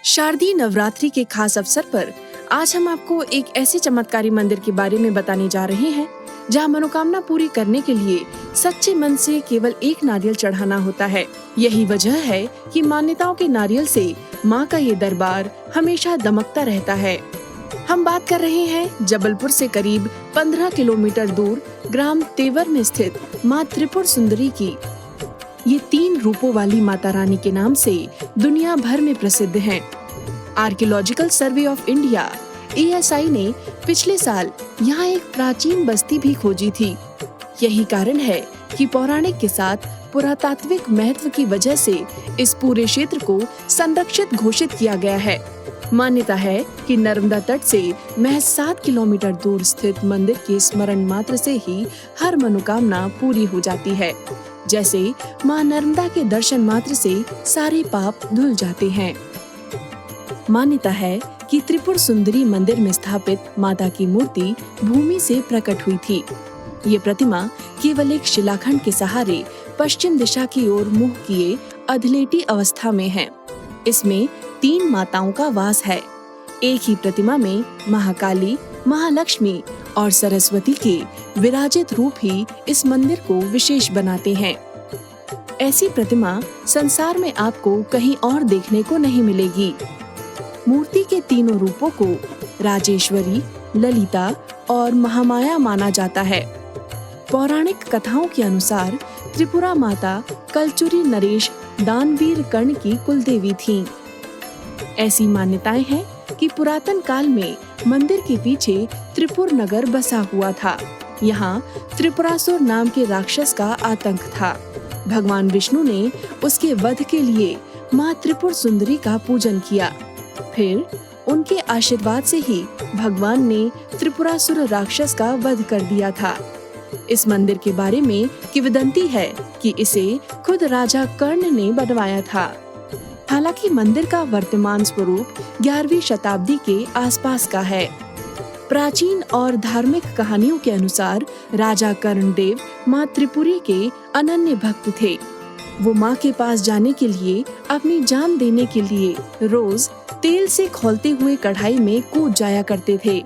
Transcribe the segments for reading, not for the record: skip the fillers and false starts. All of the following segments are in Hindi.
शारदीय नवरात्रि के खास अवसर पर आज हम आपको एक ऐसे चमत्कारी मंदिर के बारे में बताने जा रहे हैं जहां मनोकामना पूरी करने के लिए सच्चे मन से केवल एक नारियल चढ़ाना होता है। यही वजह है कि मान्यताओं के नारियल से मां का ये दरबार हमेशा दमकता रहता है। हम बात कर रहे हैं जबलपुर से करीब 15 किलोमीटर दूर ग्राम तेवर में स्थित मां त्रिपुर सुंदरी की। ये 3 रूपों वाली माता रानी के नाम से दुनिया भर में प्रसिद्ध हैं। Archaeological survey of India ASI ने पिछले साल यहाँ एक प्राचीन बस्ती भी खोजी थी। यही कारण है कि पौराणिक के साथ पुरातात्विक महत्व की वजह से इस पूरे क्षेत्र को संरक्षित घोषित किया गया है। मान्यता है कि नर्मदा तट से महज 7 किलोमीटर दूर स्थित मंदिर के स्मरण मात्र से ही हर मनोकामना पूरी हो जाती है। जैसे मां नर्मदा के दर्शन मात्र से सारे पाप धुल जाते हैं। मान्यता है कि त्रिपुर सुंदरी मंदिर में स्थापित माता की मूर्ति भूमि से प्रकट हुई थी। ये प्रतिमा केवल एक शिलाखंड के सहारे पश्चिम दिशा की ओर मुंह किए अधलेटी अवस्था में है। इसमें 3 माताओं का वास है। एक ही प्रतिमा में महाकाली, महालक्ष्मी और सरस्वती के विराजित रूप ही इस मंदिर को विशेष बनाते हैं। ऐसी प्रतिमा संसार में आपको कहीं और देखने को नहीं मिलेगी। मूर्ति के तीनों रूपों को राजेश्वरी, ललिता और महामाया माना जाता है। पौराणिक कथाओं के अनुसार त्रिपुरा माता कलचुरी नरेश दानवीर कर्ण की कुलदेवी थीं। ऐसी मान्यताएं हैं कि पुरातन काल में मंदिर के पीछे त्रिपुर नगर बसा हुआ था। यहाँ त्रिपुरासुर नाम के राक्षस का आतंक था। भगवान विष्णु ने उसके वध के लिए माँ त्रिपुर सुंदरी का पूजन किया। फिर उनके आशीर्वाद से ही भगवान ने त्रिपुरासुर राक्षस का वध कर दिया था। इस मंदिर के बारे में किंवदंती है कि इसे खुद राजा कर्ण ने बनवाया था। हालांकि मंदिर का वर्तमान स्वरूप 11वीं शताब्दी के आसपास का है। प्राचीन और धार्मिक कहानियों के अनुसार राजा कर्णदेव माँ त्रिपुरी के अनन्य भक्त थे। वो माँ के पास जाने के लिए अपनी जान देने के लिए रोज तेल से खौलते हुए कढ़ाई में कूद जाया करते थे।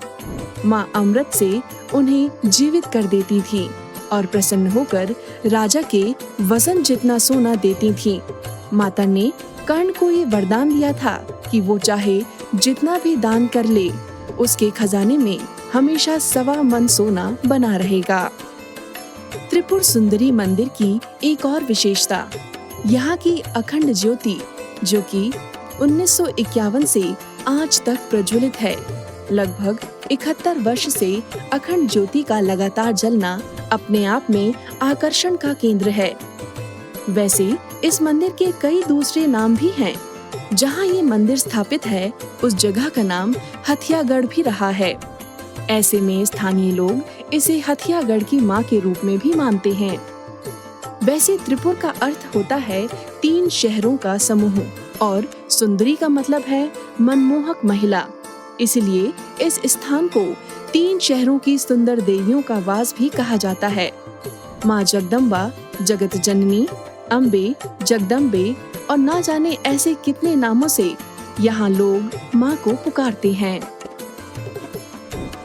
माँ अमृत से उन्हें जीवित कर देती थी और प्रसन्न होकर राजा के वजन जितना सोना देती थी। माता ने कर्ण को ये वरदान दिया था कि वो चाहे जितना भी दान कर ले, उसके खजाने में हमेशा 1.25 मन सोना बना रहेगा। त्रिपुर सुंदरी मंदिर की एक और विशेषता यहाँ की अखंड ज्योति, जो कि 1951 से आज तक प्रज्वलित है। लगभग 71 वर्ष से अखंड ज्योति का लगातार जलना अपने आप में आकर्षण का केंद्र है। वैसे इस मंदिर के कई दूसरे नाम भी हैं। जहाँ ये मंदिर स्थापित है, उस जगह का नाम हथियागढ़ भी रहा है। ऐसे में स्थानीय लोग इसे हथियागढ़ की मां के रूप में भी मानते हैं। वैसे त्रिपुर का अर्थ होता है 3 शहरों का समूह और सुंदरी का मतलब है मनमोहक महिला। इसलिए इस स्थान को 3 शहरों की सुंदर देवियों का वास भी कहा जाता है। माँ जगदम्बा, जगत जननी, अम्बे, जगदम्बे और ना जाने ऐसे कितने नामों से यहाँ लोग माँ को पुकारते हैं।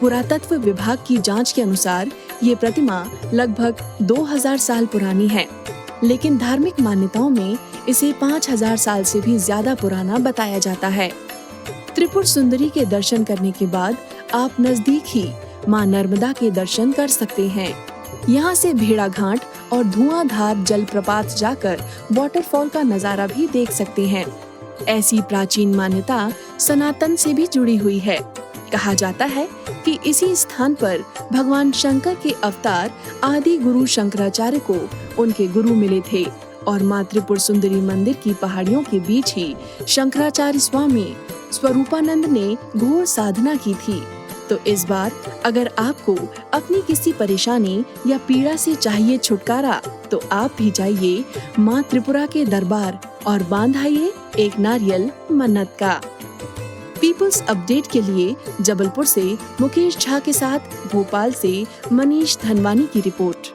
पुरातत्व विभाग की जांच के अनुसार ये प्रतिमा लगभग 2000 साल पुरानी है, लेकिन धार्मिक मान्यताओं में इसे 5000 साल से भी ज्यादा पुराना बताया जाता है। त्रिपुर सुंदरी के दर्शन करने के बाद आप नजदीक ही मां नर्मदा के दर्शन कर सकते हैं। यहाँ से भेड़ा घाट और धुआंधार जलप्रपात जाकर वाटरफॉल का नजारा भी देख सकते हैं। ऐसी प्राचीन मान्यता सनातन से भी जुड़ी हुई है। कहा जाता है कि इसी स्थान पर भगवान शंकर के अवतार आदि गुरु शंकराचार्य को उनके गुरु मिले थे और माँ त्रिपुर सुंदरी मंदिर की पहाड़ियों के बीच ही शंकराचार्य स्वामी स्वरूपानंद ने घोर साधना की थी। तो इस बार अगर आपको अपनी किसी परेशानी या पीड़ा से चाहिए छुटकारा, तो आप भी जाइए माँ त्रिपुरा के दरबार और बांधाइए एक नारियल मन्नत का। पीपल्स अपडेट के लिए जबलपुर से मुकेश झा के साथ भोपाल से मनीष धनवानी की रिपोर्ट।